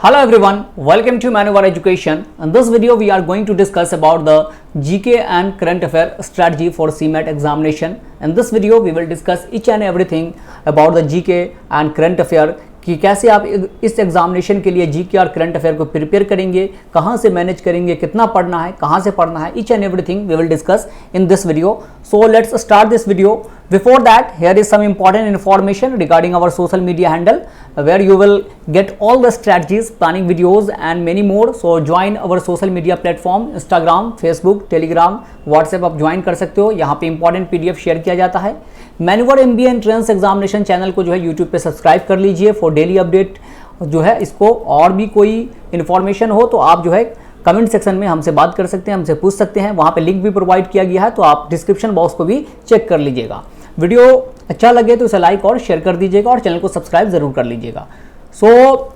Hello everyone, welcome to Manuvar Education. In this video we are going to discuss about the GK and current affair strategy for CMAT examination. In this video we will discuss each and everything about the GK and current affair कि कैसे आप इस examination के लिए GK और current affair को prepare करेंगे, कहां से मैनेज करेंगे, कितना पढ़ना है, कहां से पढ़ना है, each and everything we will discuss in this video. So let's start this video. Before that, here is some important information regarding our social media handle where you will get all the strategies, planning videos and many more. So join our social media platform Instagram, Facebook, Telegram, WhatsApp आप join कर सकते हो. यहाँ पे important PDF share किया जाता है. Manoeuvre MBA entrance examination channel को जो है यूट्यूब पे सब्सक्राइब कर लीजिए फॉर डेली अपडेट जो है इसको. और भी कोई इन्फॉर्मेशन हो तो आप जो है कमेंट सेक्शन में हमसे बात कर सकते हैं, हमसे पूछ सकते हैं. वहाँ पे लिंक भी प्रोवाइड किया गया है तो आप डिस्क्रिप्शन बॉक्स को भी चेक कर लीजिएगा. वीडियो अच्छा लगे तो इसे लाइक और शेयर कर दीजिएगा और चैनल को सब्सक्राइब जरूर कर लीजिएगा. सो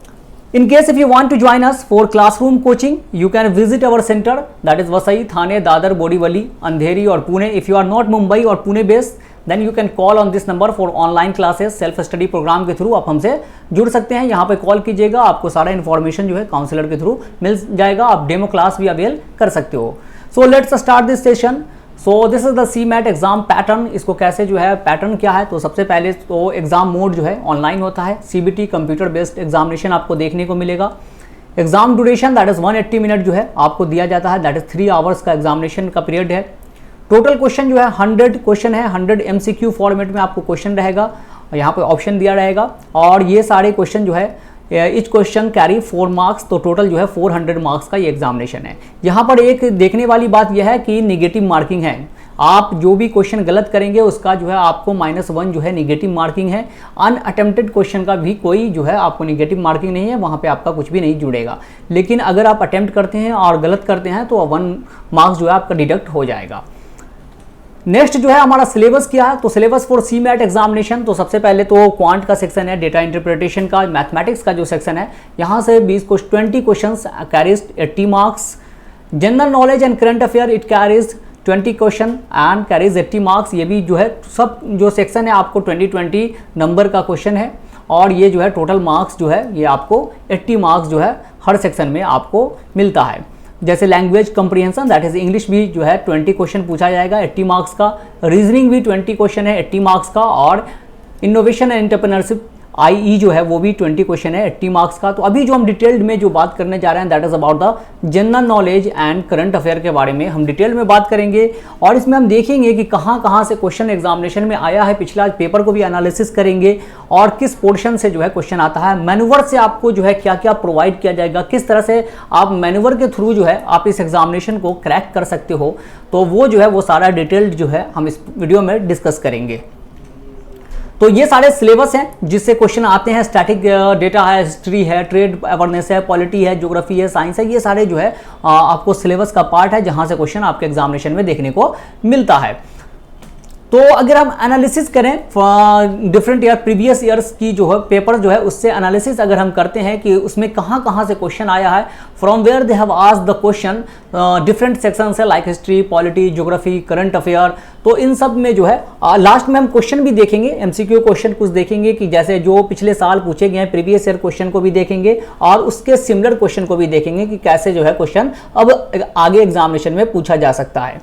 in case if you want to join us for classroom coaching, you can visit our center that is Vasai, Thane, Dadar, Borivali, Andheri or Pune. If you are not Mumbai or Pune based, then you can call on this number for online classes, self study program के through आप हमसे जुड़ सकते हैं. यहाँ पे call कीजिएगा, आपको सारा इन्फॉर्मेशन जो है काउंसलर के थ्रू मिल जाएगा. आप डेमो क्लास भी अवेल कर सकते हो. So let's start this session. So this is the CMAT exam pattern. इसको कैसे जो है पैटर्न क्या है, तो सबसे पहले तो एग्जाम मोड जो है ऑनलाइन होता है. CBT कंप्यूटर बेस्ड एग्जामिनेशन आपको देखने को मिलेगा. Exam duration that is 180 minute जो है आपको दिया जाता है. दैट इज 3 आवर्स का एग्जामिनेशन का पीरियड है. टोटल क्वेश्चन जो है 100 क्वेश्चन है. 100 MCQ फॉर्मेट में आपको क्वेश्चन रहेगा. यहाँ पे ऑप्शन दिया रहेगा और ये सारे क्वेश्चन जो है इच क्वेश्चन कैरी 4 मार्क्स. तो टोटल जो है 400 मार्क्स का ये एग्जामिनेशन है. यहाँ पर एक देखने वाली बात यह है कि निगेटिव मार्किंग है. आप जो भी क्वेश्चन गलत करेंगे उसका जो है आपको -1 जो है निगेटिव मार्किंग है. अनअटेम्प्टेड क्वेश्चन का भी कोई जो है आपको निगेटिव मार्किंग नहीं है, वहाँ पे आपका कुछ भी नहीं जुड़ेगा. लेकिन अगर आप अटेम्प्ट करते हैं और गलत करते हैं तो 1 मार्क्स जो है आपका डिडक्ट हो जाएगा. नेक्स्ट जो है हमारा सिलेबस क्या है, तो सिलेबस फॉर CMAT एग्जामिनेशन. तो सबसे पहले तो क्वांट का सेक्शन है, डेटा इंटरप्रिटेशन का, मैथमेटिक्स का जो सेक्शन है यहाँ से 20 questions carries 80 marks. General knowledge and current affair it carries 20 question and carries 80 marks. ये भी जो है सब जो सेक्शन है आपको 20 नंबर का क्वेश्चन है और ये जो है टोटल मार्क्स जो है ये आपको 80 मार्क्स जो है हर सेक्शन में आपको मिलता है. जैसे language comprehension that is English भी जो है 20 क्वेश्चन पूछा जाएगा 80 मार्क्स का. रीजनिंग भी 20 क्वेश्चन है 80 मार्क्स का. और इनोवेशन एंड एंटरप्रेन्योरशिप IE जो है वो भी 20 क्वेश्चन है 80 मार्क्स का. तो अभी जो हम डिटेल्ड में जो बात करने जा रहे हैं that is about the general knowledge and current affair के बारे में हम डिटेल में बात करेंगे. और इसमें हम देखेंगे कि कहाँ से क्वेश्चन एग्जामिनेशन में आया है, पिछला पेपर को भी एनालिसिस करेंगे और किस पोर्शन से जो है क्वेश्चन आता है. मैनुवर से आपको जो है क्या क्या प्रोवाइड किया जाएगा, किस तरह से आप मैनुवर के थ्रू जो है आप इस एग्जामिनेशन को क्रैक कर सकते हो, तो वो जो है वो सारा डिटेल्ड जो है हम इस वीडियो में डिस्कस करेंगे. तो ये सारे सिलेबस हैं जिससे क्वेश्चन आते हैं. स्टैटिक डेटा है, हिस्ट्री है, ट्रेड अवेयरनेस है, पॉलिटी है, ज्योग्राफी है, साइंस है. ये सारे जो है आपको सिलेबस का पार्ट है जहां से क्वेश्चन आपके एग्जामिनेशन में देखने को मिलता है. तो अगर हम एनालिसिस करें डिफरेंट ईयर प्रीवियस ईयर्स की जो है पेपर जो है उससे एनालिसिस अगर हम करते हैं कि उसमें कहाँ से क्वेश्चन आया है, from where they have asked the question, different sections है like history, polity, geography, current affair. तो इन सब में जो है लास्ट में हम क्वेश्चन भी देखेंगे, MCQ क्वेश्चन कुछ देखेंगे कि जैसे जो पिछले साल पूछे गए हैं प्रीवियस ईयर क्वेश्चन को भी देखेंगे और उसके सिमिलर क्वेश्चन को भी देखेंगे कि कैसे जो है क्वेश्चन अब आगे एग्जामिनेशन में पूछा जा सकता है.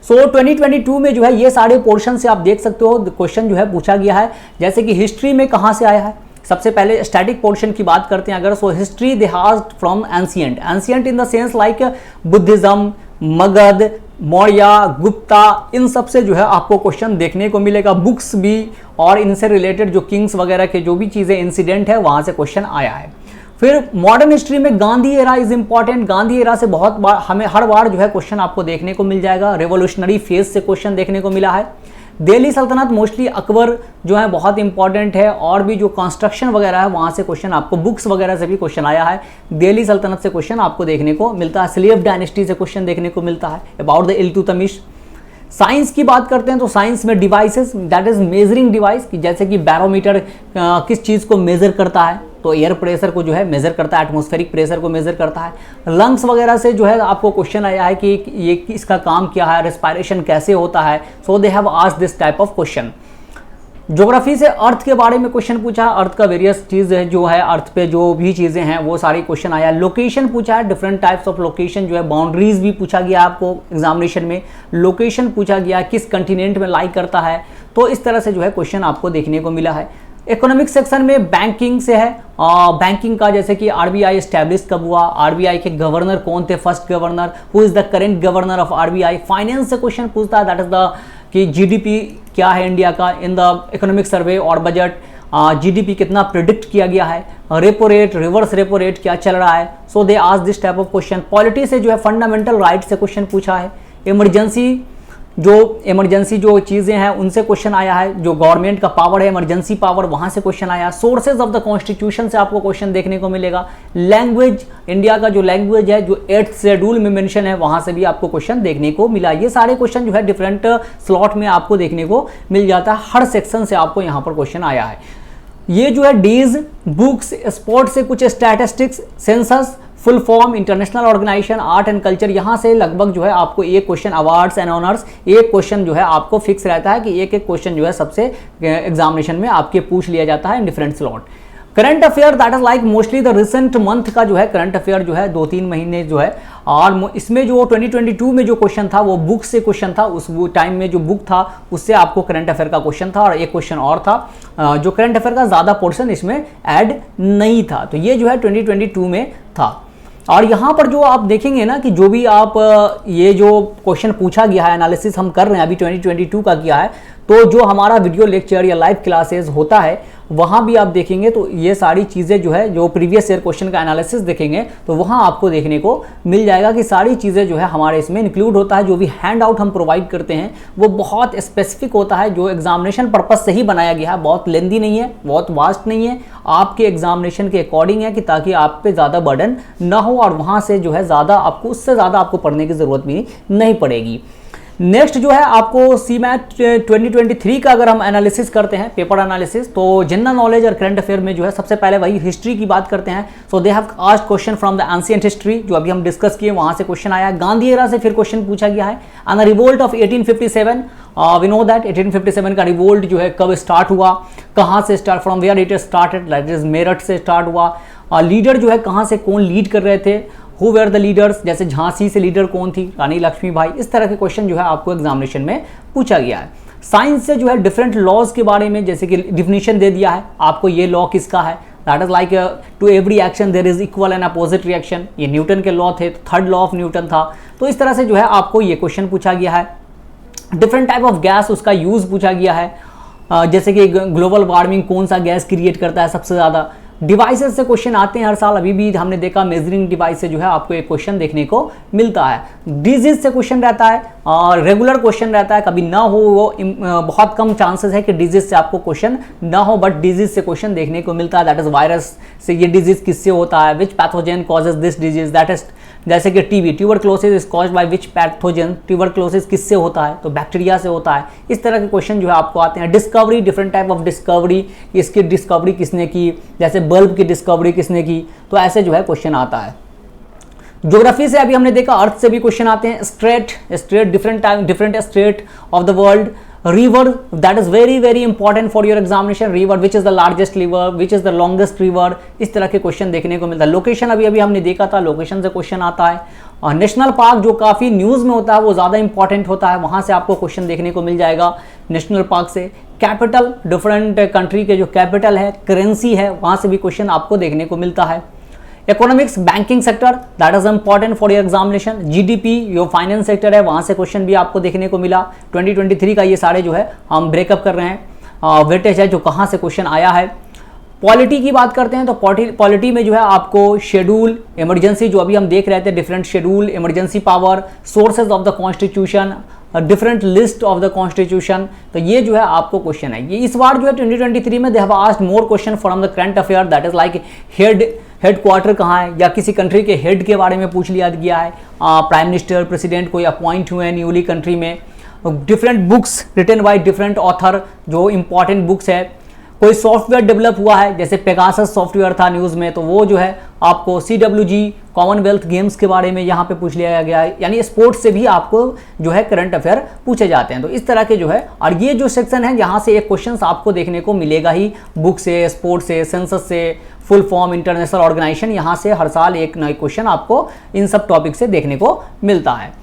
सो 2022 में जो है ये सारे पोर्शन से आप देख सकते हो क्वेश्चन जो है पूछा गया है. जैसे कि हिस्ट्री में कहाँ से आया है, सबसे पहले स्टैटिक पोर्शन की बात करते हैं अगर. So history they has from ancient in the sense like Buddhism, Magadh, Maurya, Gupta, इन सब से जो है आपको क्वेश्चन देखने को मिलेगा. बुक्स भी और इनसे रिलेटेड जो किंग्स वगैरह के जो भी चीज़ें इंसिडेंट है वहाँ से क्वेश्चन आया है. फिर मॉडर्न हिस्ट्री में Gandhi era is important. Gandhi era से बहुत बार हमें हर बार जो है क्वेश्चन आपको देखने को मिल जाएगा. रेवोल्यूशनरी फेज से क्वेश्चन देखने को मिला है. दिल्ली सल्तनत मोस्टली अकबर जो है बहुत इंपॉर्टेंट है. और भी जो कंस्ट्रक्शन वगैरह है वहाँ से क्वेश्चन आपको बुक्स वगैरह से भी क्वेश्चन आया है. दिल्ली सल्तनत से क्वेश्चन आपको देखने को मिलता है. स्लेव डायनेस्टी से क्वेश्चन देखने को मिलता है अबाउट द इल्तुतमिश. साइंस की बात करते हैं तो साइंस में devices that is measuring device, जैसे कि बैरोमीटर किस चीज़ को मेजर करता है, तो एयर प्रेशर को जो है मेजर करता है, एटमॉस्फेरिक प्रेशर को मेजर करता है. लंग्स वगैरह से जो है आपको क्वेश्चन आया है कि ये इसका काम क्या है, रेस्पिरेशन कैसे होता है. So they have asked this type of question. Geography से अर्थ के बारे में क्वेश्चन पूछा, अर्थ का वेरियस चीज है जो है, अर्थ पे जो भी चीजें हैं वो सारी क्वेश्चन आया। लोकेशन पूछा है, डिफरेंट टाइप्स ऑफ लोकेशन जो है, बाउंड्रीज भी पूछा गया आपको एग्जामिनेशन में, लोकेशन पूछा गया किस कंटिनेंट में लाई करता है, तो इस तरह से जो है क्वेश्चन आपको देखने को मिला है। इकोनॉमिक सेक्शन में बैंकिंग से है, बैंकिंग का जैसे कि आरबीआई एस्टैब्लिश कब हुआ, आरबीआई के गवर्नर कौन थे, first governor, who is the current governor of RBI. Finance से क्वेश्चन पूछता है, दैट इज द कि जीडीपी क्या है इंडिया का इन द इकोनॉमिक सर्वे और बजट, जीडीपी कितना प्रिडिक्ट किया गया है, repo rate, reverse repo rate क्या चल रहा है। So they ask this type of question. Polity से जो है फंडामेंटल राइट से क्वेश्चन पूछा है। इमरजेंसी जो चीज़ें हैं उनसे क्वेश्चन आया है, जो गवर्नमेंट का पावर है इमरजेंसी पावर, वहाँ से क्वेश्चन आया। सोर्सेज ऑफ द कॉन्स्टिट्यूशन से आपको क्वेश्चन देखने को मिलेगा। लैंग्वेज, इंडिया का जो लैंग्वेज है जो 8th शेड्यूल में मेंशन है वहाँ से भी आपको क्वेश्चन देखने को मिला। ये सारे क्वेश्चन जो है डिफरेंट स्लॉट में आपको देखने को मिल जाता है, हर सेक्शन से आपको यहाँ पर क्वेश्चन आया है। ये जो है डीज, बुक्स, स्पोर्ट्स से कुछ statistics, census, full form, international organization, art and culture, यहाँ से लगभग जो है आपको एक क्वेश्चन, अवार्ड्स एंड ऑनर्स, एक क्वेश्चन जो है आपको फिक्स रहता है कि एक एक क्वेश्चन जो है सबसे एग्जामिनेशन में आपके पूछ लिया जाता है in different slot. Current affair that is like mostly the recent month का जो है करंट अफेयर जो है 2-3 महीने जो है, और इसमें जो 2022 में जो क्वेश्चन था वो बुक से क्वेश्चन था, उस टाइम में जो बुक था उससे आपको करंट अफेयर का क्वेश्चन था, और एक क्वेश्चन और था जो करंट अफेयर का ज़्यादा पोर्शन इसमें ऐड नहीं था। तो ये जो है 2022 में था। और यहाँ पर जो आप देखेंगे ना कि जो भी आप ये जो क्वेश्चन पूछा गया है, एनालिसिस हम कर रहे हैं अभी 2022 का किया है, तो जो हमारा वीडियो लेक्चर या लाइव क्लासेस होता है वहाँ भी आप देखेंगे तो ये सारी चीज़ें जो है, जो प्रीवियस ईयर क्वेश्चन का एनालिसिस देखेंगे तो वहाँ आपको देखने को मिल जाएगा कि सारी चीज़ें जो है हमारे इसमें इंक्लूड होता है। जो भी हैंड आउट हम प्रोवाइड करते हैं वो बहुत स्पेसिफिक होता है, जो एग्जामिनेशन पर्पज से ही बनाया गया है, बहुत लेंदी नहीं है, बहुत वास्ट नहीं है, आपके एग्जामिनेशन के अकॉर्डिंग है कि ताकि आप पे ज़्यादा बर्डन ना हो, और वहाँ से जो है ज़्यादा आपको, उससे ज़्यादा आपको पढ़ने की ज़रूरत भी नहीं पड़ेगी। नेक्स्ट जो है आपको सीमैट 2023 का अगर हम एनालिसिस करते हैं, पेपर एनालिसिस, तो जनरल नॉलेज और करंट अफेयर में जो है सबसे पहले वही हिस्ट्री की बात करते हैं। So they have asked question from the ancient history, जो अभी हम डिस्कस किए वहाँ से क्वेश्चन आया। गांधी एरा से फिर क्वेश्चन पूछा गया है। And the revolt of 1857, we know that 1857 का रिवोल्ट जो है कब स्टार्ट हुआ, कहाँ से start, from where it started, that is Meerut से स्टार्ट हुआ। लीडर जो है कहाँ से कौन लीड कर रहे थे, हु वेर द लीडर्स, जैसे झांसी से लीडर कौन थी, रानी लक्ष्मीबाई। इस तरह के क्वेश्चन जो है आपको एग्जामिनेशन में पूछा गया है। साइंस से जो है डिफरेंट लॉज के बारे में, जैसे कि डिफिनीशन दे दिया है आपको, ये लॉ किसका है, that is like to every action there is equal and opposite reaction, ये न्यूटन के लॉ थे, थर्ड लॉ ऑफ न्यूटन था। तो इस तरह से जो है आपको ये क्वेश्चन पूछा गया है। डिफरेंट टाइप ऑफ गैस, उसका यूज पूछा गया है, जैसे कि ग्लोबल वार्मिंग कौन सा गैस क्रिएट करता है सबसे ज़्यादा। डिवाइसेस से क्वेश्चन आते हैं हर साल, अभी भी हमने देखा मेजरिंग डिवाइस से जो है आपको एक क्वेश्चन देखने को मिलता है। डिजीज से क्वेश्चन रहता है और रेगुलर क्वेश्चन रहता है, कभी ना हो वो बहुत कम चांसेस है कि डिजीज से आपको क्वेश्चन ना हो, बट डिजीज से क्वेश्चन देखने को मिलता है। दैट इज वायरस से, ये डिजीज किससे होता है, which pathogen causes this disease, that is जैसे कि TB, tuberculosis is caused by which pathogen, tuberculosis किससे होता है, तो बैक्टीरिया से होता है। इस तरह के क्वेश्चन जो है आपको आते हैं। Discovery, different type of discovery, इसकी डिस्कवरी किसने की, जैसे बल्ब की डिस्कवरी किसने की, तो ऐसे जो है क्वेश्चन आता है। ज्योग्राफी से अभी हमने देखा, अर्थ से भी क्वेश्चन आते हैं। Straight different state of the world. River, that is very very important for your examination. River, which is the largest river, which is the longest river, इस तरह के क्वेश्चन देखने को मिलता है। लोकेशन अभी हमने देखा था, लोकेशन से क्वेश्चन आता है। और नेशनल पार्क जो काफ़ी न्यूज़ में होता है वो ज़्यादा इंपॉर्टेंट होता है, वहाँ से आपको क्वेश्चन देखने को मिल जाएगा नेशनल पार्क से। कैपिटल, डिफरेंट कंट्री के जो कैपिटल है, करेंसी है, वहाँ से भी क्वेश्चन आपको देखने को मिलता है। Economics, banking sector, that is important for your examination. GDP, जो फाइनेंस सेक्टर है, वहाँ से क्वेश्चन भी आपको देखने को मिला। 2023 का ये सारे जो है हम ब्रेकअप कर रहे हैं। वेटेज है जो कहाँ से क्वेश्चन आया है। पॉलिटी की बात करते हैं तो पॉलिटी में जो है आपको शेड्यूल, इमरजेंसी जो अभी हम देख रहे थे, different schedule, emergency power, sources of the constitution, different list of the constitution, तो ये जो है आपको क्वेश्चन है। ये इस बार जो है 2023 में दे have asked more question from the current affair, that is like head quarter कहाँ है, या किसी कंट्री के हेड के बारे में पूछ लिया गया है। प्राइम मिनिस्टर, प्रेसिडेंट कोई अपॉइंट हुए हैं न्यूली कंट्री में। Different books written by different author, जो इंपॉर्टेंट बुक्स है। कोई सॉफ्टवेयर डेवलप हुआ है, जैसे पेगासस सॉफ्टवेयर था न्यूज़ में, तो वो जो है आपको CWG कॉमनवेल्थ गेम्स के बारे में यहाँ पे पूछ लिया गया है। यानी स्पोर्ट्स से भी आपको जो है करंट अफेयर पूछे जाते हैं। तो इस तरह के जो है, और ये जो सेक्शन है यहाँ से एक क्वेश्चन आपको देखने को मिलेगा ही, बुक से, स्पोर्ट्स से, सेंसस से, फुल फॉर्म, इंटरनेशनल ऑर्गेनाइजेशन, यहाँ से हर साल एक नए क्वेश्चन आपको इन सब टॉपिक से देखने को मिलता है।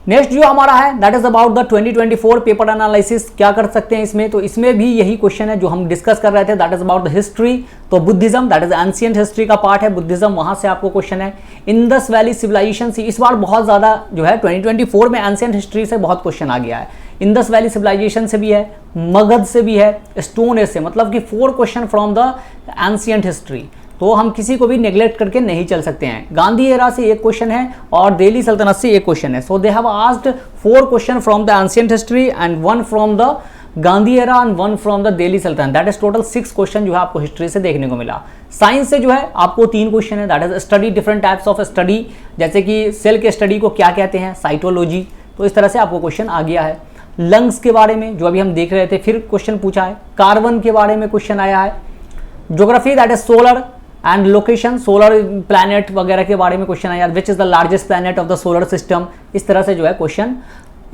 नेक्स्ट जो हमारा है that is about the 2024 paper analysis. क्या कर सकते हैं इसमें, तो इसमें भी यही क्वेश्चन है जो हम डिस्कस कर रहे थे, that is about the history. तो Buddhism, that is ancient history का पार्ट है बुद्धिज्म, वहां से आपको क्वेश्चन है। इंडस वैली सिविलाइजेशन से इस बार बहुत ज्यादा जो है 2024 में एंशिएंट हिस्ट्री से बहुत क्वेश्चन आ गया है। इंडस वैली सिविलाइजेशन से भी है, मगध से भी है, स्टोन एज से, मतलब कि 4 question from the ancient history. तो हम किसी को भी नेग्लेक्ट करके नहीं चल सकते हैं। गांधी एरा से एक क्वेश्चन है और दिल्ली सल्तनत से एक क्वेश्चन है। So they have asked 4 question from the ancient history and 1 from the Gandhi era and 1 from the Delhi sultanate. That is total 6 question जो है आपको हिस्ट्री से देखने को मिला। साइंस से जो है आपको 3 क्वेश्चन है, that is study different types of study, जैसे कि सेल के स्टडी को क्या कहते हैं, साइटोलॉजी। तो इस तरह से आपको क्वेश्चन आ गया है। लंग्स के बारे में जो अभी हम देख रहे थे, फिर क्वेश्चन पूछा है। कार्बन के बारे में क्वेश्चन आया है। Geography, that is solar and location, solar planet वगैरह के बारे में क्वेश्चन आया, which is the largest planet of the solar system. इस तरह से जो है क्वेश्चन।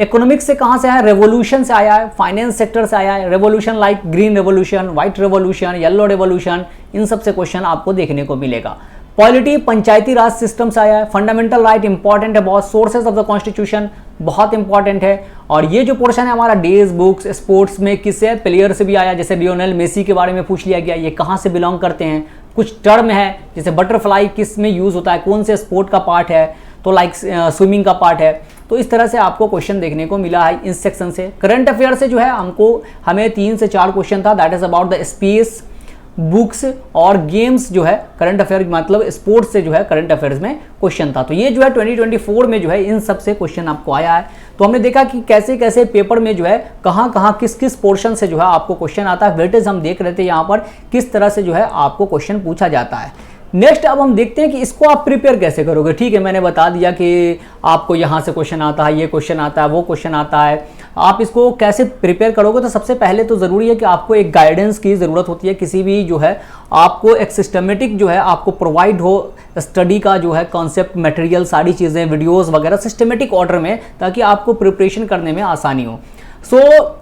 इकोनॉमिक्स से कहाँ से आया, रेवोल्यूशन से आया है, फाइनेंस सेक्टर से आया है। Revolution like green revolution, white revolution, yellow revolution, इन सब से क्वेश्चन आपको देखने को मिलेगा। पॉलिटी, पंचायती राज सिस्टम से आया है। फंडामेंटल राइट इंपॉर्टेंट है बहुत। सोर्सेज ऑफ द कॉन्स्टिट्यूशन बहुत इंपॉर्टेंट है। और ये जो पोर्शन है हमारा डेज बुक्स, स्पोर्ट्स में किससे, प्लेयर से भी आया, जैसे लियोनेल मेसी के बारे में पूछ लिया गया, ये कहाँ से बिलोंग करते हैं। कुछ टर्म है जैसे बटरफ्लाई किस में यूज होता है, कौन से स्पोर्ट का पार्ट है, तो लाइक स्विमिंग का पार्ट है। तो इस तरह से आपको क्वेश्चन देखने को मिला है इस सेक्शन से। करंट अफेयर से जो है हमें 3 से 4 क्वेश्चन था, that is about the space, books और गेम्स जो है करंट अफेयर, मतलब स्पोर्ट्स से जो है करंट अफेयर्स में क्वेश्चन था। तो ये जो है 2024 में जो है इन सब से क्वेश्चन आपको आया है। तो हमने देखा कि कैसे कैसे पेपर में जो है कहाँ कहाँ किस किस पोर्शन से जो है आपको क्वेश्चन आता है। वेटेज हम देख रहे थे यहाँ पर किस तरह से जो है आपको क्वेश्चन पूछा जाता है। नेक्स्ट अब हम देखते हैं कि इसको आप प्रिपेयर कैसे करोगे। ठीक है, मैंने बता दिया कि आपको यहाँ से क्वेश्चन आता है, ये क्वेश्चन आता है, वो क्वेश्चन आता है, आप इसको कैसे प्रिपेयर करोगे। तो सबसे पहले तो ज़रूरी है कि आपको एक गाइडेंस की ज़रूरत होती है। किसी भी जो है आपको एक सिस्टमेटिक जो है आपको प्रोवाइड हो स्टडी का जो है कॉन्सेप्ट, मटेरियल, सारी चीज़ें, वीडियोज़ वगैरह सिस्टमेटिक ऑर्डर में, ताकि आपको प्रिपरेशन करने में आसानी हो। So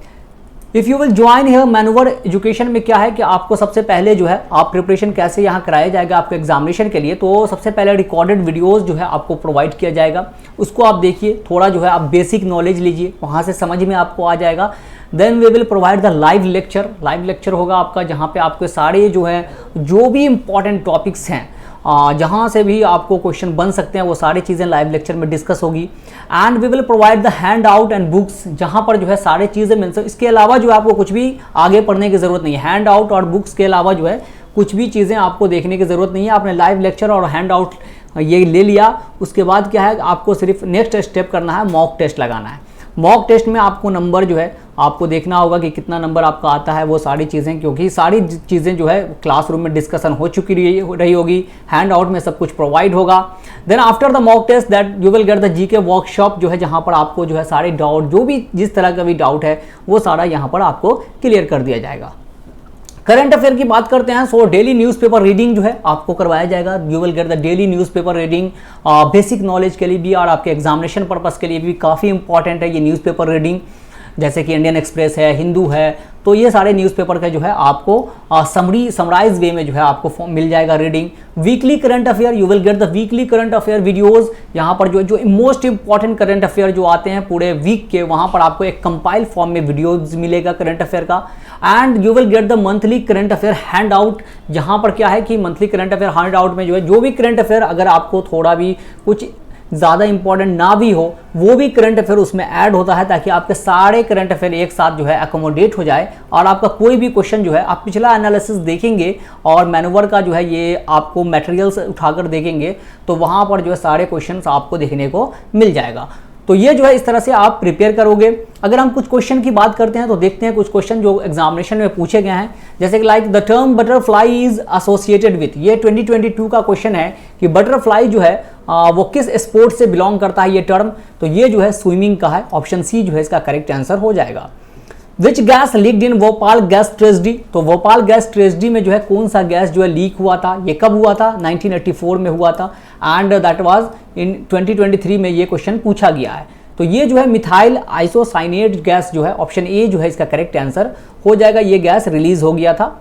if you will join here manoeuvre education में क्या है कि आपको सबसे पहले जो है आप प्रिपरेशन कैसे यहाँ कराया जाएगा आपको एग्जामिनेशन के लिए। तो सबसे पहले रिकॉर्डेड वीडियोस जो है आपको प्रोवाइड किया जाएगा, उसको आप देखिए, थोड़ा जो है आप बेसिक नॉलेज लीजिए, वहाँ से समझ में आपको आ जाएगा। Then we will provide the live lecture. Live lecture होगा आपका जहाँ पे आपके सारे जो है जो भी इंपॉर्टेंट टॉपिक्स हैं, जहाँ से भी आपको क्वेश्चन बन सकते हैं, वो सारी चीज़ें लाइव लेक्चर में डिस्कस होगी। And we will provide the handout and books, जहाँ पर जो है सारी चीज़ें मिल सकती। इसके अलावा जो है आपको कुछ भी आगे पढ़ने की ज़रूरत नहीं है। हैंड आउट और बुक्स के अलावा जो है कुछ भी चीज़ें आपको देखने की ज़रूरत नहीं है। आपने लाइव लेक्चर और हैंड आउट ये ले लिया, उसके बाद क्या है आपको सिर्फ नेक्स्ट स्टेप करना है, मॉक टेस्ट लगाना है। मॉक टेस्ट में आपको नंबर जो है आपको देखना होगा कि कितना नंबर आपका आता है, वो सारी चीज़ें, क्योंकि सारी चीज़ें जो है क्लासरूम में डिस्कशन हो चुकी रही होगी, हैंड आउट में सब कुछ प्रोवाइड होगा। Then after the mock test that you will get the GK workshop, जो है जहाँ पर आपको जो है सारे डाउट, जो भी जिस तरह का भी डाउट है वो सारा यहाँ पर आपको क्लियर कर दिया जाएगा। करंट अफेयर की बात करते हैं, सो डेली न्यूज़पेपर रीडिंग जो है आपको करवाया जाएगा। You will get the daily newspaper reading, basic knowledge के लिए भी और आपके एग्जामिनेशन पर्पस के लिए भी काफ़ी इंपॉर्टेंट है ये न्यूज़पेपर रीडिंग। जैसे कि इंडियन एक्सप्रेस है, हिंदू है, तो ये सारे न्यूज़पेपर का जो है आपको समराइज वे में जो है आपको मिल जाएगा reading. Weekly current affair, you will get the weekly current affair videos, यहाँ पर जो मोस्ट इंपॉर्टेंट करंट अफेयर जो आते हैं पूरे वीक के, वहाँ पर आपको एक कंपाइल फॉर्म में वीडियोज मिलेगा करंट अफेयर का। And you will get the monthly current affair hand out, जहाँ पर क्या है कि monthly current affair hand out में जो है जो भी करंट अफेयर अगर आपको थोड़ा भी कुछ ज़्यादा इंपॉर्टेंट ना भी हो, वो भी करंट अफेयर उसमें ऐड होता है, ताकि आपके सारे करंट अफेयर एक साथ जो है अकोमोडेट हो जाए और आपका कोई भी क्वेश्चन जो है आप पिछला एनालिसिस देखेंगे और मैनूवर का जो है ये आपको मटेरियल्स उठाकर देखेंगे, तो वहाँ पर जो है सारे क्वेश्चन आपको देखने को मिल जाएगा। तो ये जो है इस तरह से आप प्रिपेयर करोगे। अगर हम कुछ क्वेश्चन की बात करते हैं तो देखते हैं कुछ क्वेश्चन जो एग्जामिनेशन में पूछे गए हैं, जैसे कि like the term butterfly is associated with, ये 2022 का क्वेश्चन है कि बटरफ्लाई जो है वो किस स्पोर्ट से बिलोंग करता है ये टर्म, तो ये जो है स्विमिंग का है। ऑप्शन सी जो है इसका करेक्ट आंसर हो जाएगा। Which gas leaked in Bhopal gas tragedy, तो भोपाल गैस ट्रेजेडी में जो है कौन सा गैस जो है लीक हुआ था, ये कब हुआ था, 1984 में हुआ था, एंड दैट वाज इन 2023 में ये क्वेश्चन पूछा गया है। तो ये जो है मिथाइल आइसोसाइनेट गैस जो है, ऑप्शन ए जो है इसका करेक्ट आंसर हो जाएगा, ये गैस रिलीज हो गया था।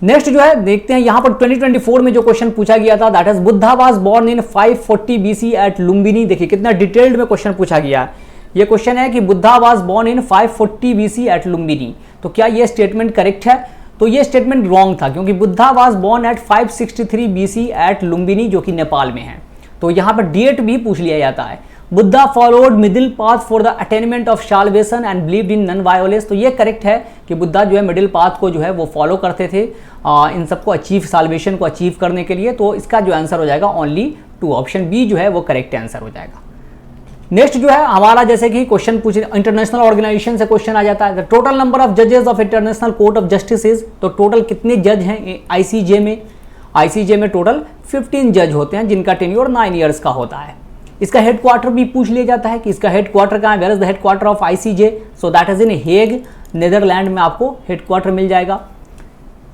नेक्स्ट जो है देखते हैं यहां पर 2024 में जो क्वेश्चन पूछा गया था, that is Buddha was born in 540 BC at Lumbini. देखिए कितना डिटेल्ड में क्वेश्चन पूछा गया है। ये क्वेश्चन है कि Buddha was born in 540 BC at Lumbini, तो क्या ये स्टेटमेंट करेक्ट है? तो ये स्टेटमेंट रॉन्ग था, क्योंकि Buddha was born at 563 BC at Lumbini जो कि नेपाल में है। तो यहाँ पर डेट भी पूछ लिया जाता है। Buddha followed middle path for the attainment of solvation and believed in non violence, तो ये करेक्ट है कि बुद्धा जो है मिडिल पाथ को जो है वो फॉलो करते थे इन सबको अचीव, साल्वेशन को अचीव करने के लिए। तो इसका जो आंसर हो जाएगा ओनली 2, ऑप्शन बी जो है वो करेक्ट आंसर हो जाएगा। नेक्स्ट जो है हमारा जैसे कि क्वेश्चन पूछे इंटरनेशनल ऑर्गेनाइजेशन से क्वेश्चन आ जाता है, द टोटल नंबर ऑफ जजेस of international court of justice is, तो टोटल कितने जज हैं आईसीजे में? आईसीजे में टोटल 15 जज होते हैं जिनका टेन्योर 9 ईयर्स का होता है। इसका हेडक्वार्टर भी पूछ लिया जाता है कि इसका हेडक्वार्टर कहाँ है, where is the headquarter of ICJ, so that is in Hague, Netherland में आपको हेडक्वार्टर मिल जाएगा।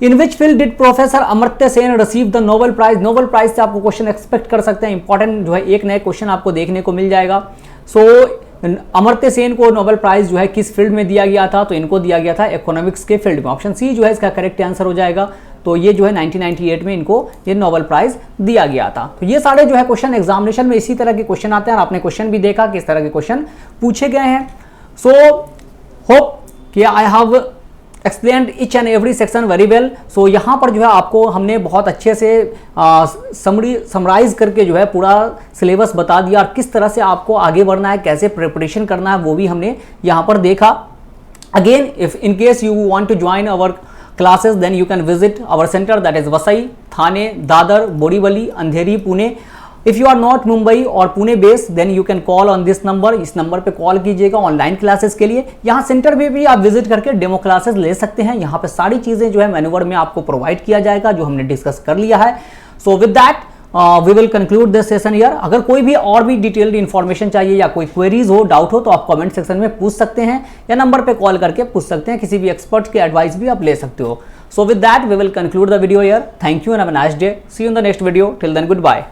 In which field did professor Amartya Sen receive the Nobel prize, Nobel prize से आपको क्वेश्चन एक्सपेक्ट कर सकते हैं, इंपॉर्टेंट जो है एक नया क्वेश्चन आपको देखने को मिल जाएगा। सो अमर्त्य सेन को नोबेल प्राइज जो है किस फील्ड में दिया गया था, तो इनको दिया गया था इकोनॉमिक्स के फील्ड में, ऑप्शन सी जो है इसका करेक्ट आंसर हो जाएगा। तो ये जो है 1998 में इनको ये नोबेल प्राइज दिया गया था। तो ये सारे जो है क्वेश्चन एग्जामिनेशन में इसी तरह के क्वेश्चन आते हैं, और आपने क्वेश्चन भी देखा किस तरह के क्वेश्चन पूछे गए हैं। सो होप कि I have explained each and every section very well. So यहाँ पर जो है आपको हमने बहुत अच्छे से समराइज करके जो है पूरा सिलेबस बता दिया, और किस तरह से आपको आगे बढ़ना है, कैसे प्रिपरेशन करना है, वो भी हमने यहाँ पर देखा। Again if in case you want to join our classes then you can visit our center, that is Vasai, Thane, Dadar, Borivali, Andheri, Pune. If you are not Mumbai or Pune based then you can call on this number, इस number पे call कीजिएगा online classes के लिए। यहाँ centre में भी आप visit करके डेमो क्लासेस ले सकते हैं। यहाँ पे सारी चीज़ें जो है मैन्यूअर में आपको प्रोवाइड किया जाएगा जो हमने डिस्कस कर लिया है। So with that we will conclude this session here. अगर कोई भी और भी डिटेल्ड इन्फॉर्मेशन चाहिए या कोई क्वेरीज हो, डाउट हो, तो आप कमेंट सेक्शन में पूछ सकते हैं या नंबर पे कॉल करके पूछ सकते हैं। किसी भी एक्सपर्ट के एडवाइस भी आप ले सकते हो। So with that we will conclude the video here. Thank you and have a nice day. See you in the next video. Till then good bye.